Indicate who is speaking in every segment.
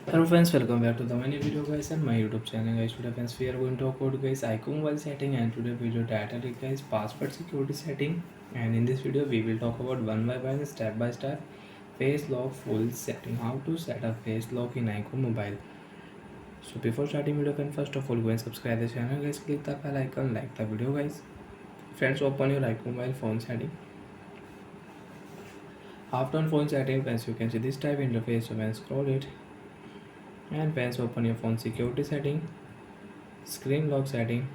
Speaker 1: Hello friends, welcome back to the many video guys and my YouTube channel guys. Today friends we are going to talk about guys iqoo mobile setting, and today video title is guys password security setting. And in this video we will talk about one by one, step by step face lock full setting, how to set up face lock in iqoo mobile. So before starting video friends, first of all go and subscribe the channel guys, click the bell icon, like the video guys. Friends, open your iqoo mobile phone setting. After on phone setting friends, you can see this type interface. So when scroll it, and friends open your phone security setting, screen lock setting.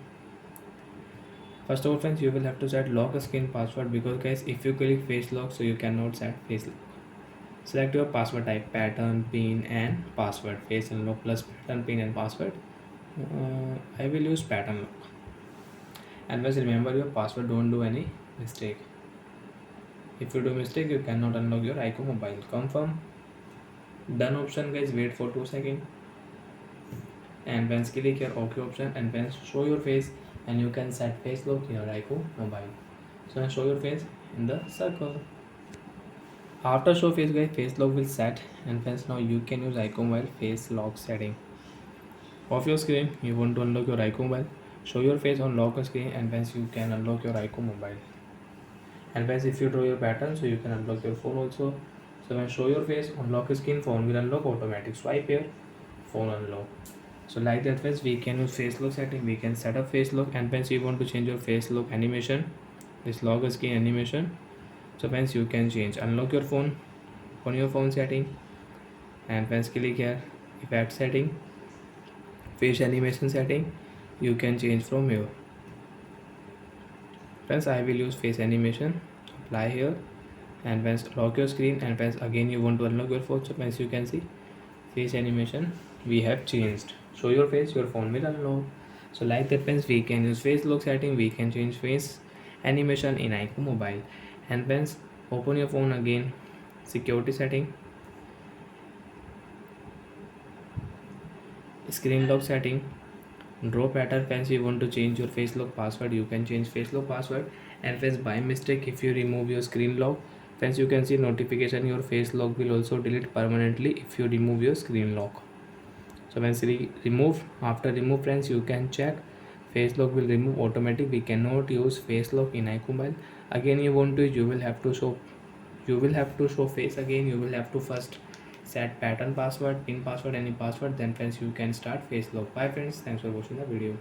Speaker 1: First of all friends, you will have to set lock screen password, because guys if you click face lock, so you cannot set face lock. Select your password type, pattern, pin and password. Face unlock plus pattern, pin and password. I will use pattern lock. And guys remember your password, don't do any mistake. If you do mistake, you cannot unlock your iqoo mobile. Confirm done option guys, wait for 2 seconds, and once click your OK option, and once show your face, and you can set face lock in your iqoo mobile. So now show your face in the circle. After show face guys, face lock will set, and friends now you can use iqoo mobile face lock setting. Off your screen, you want to unlock your iqoo mobile, show your face on lock screen, and once you can unlock your iqoo mobile. And once if you draw your pattern, so you can unlock your phone also. So when show your face on lock screen, phone will unlock automatic. Swipe here, phone unlock. So like that friends, we can use face lock setting, we can set up face lock. And once you want to change your face lock animation, this lock screen animation, so once you can change, unlock your phone on your phone setting, and once click here effect setting, face animation setting, you can change from here. Friends, I will use face animation, apply here, and once lock your screen, and once again you want to unlock your phone, so once you can see face animation we have changed. Show your face, your phone will unlock. So like that friends, we can use face lock setting, we can change face animation in iqoo mobile. And friends, open your phone again, security setting, screen lock setting, draw pattern. Friends, you want to change your face lock password, you can change face lock password. And friends, by mistake if you remove your screen lock, friends you can see notification your face lock will also delete permanently if you remove your screen lock. So once remove, after remove friends, you can check face lock will remove automatic. We cannot use face lock in iqoo mobile. Again you want to, you will have to show face again. You will have to first set pattern password, pin password, any password, then friends you can start face lock. Bye friends, thanks for watching the video.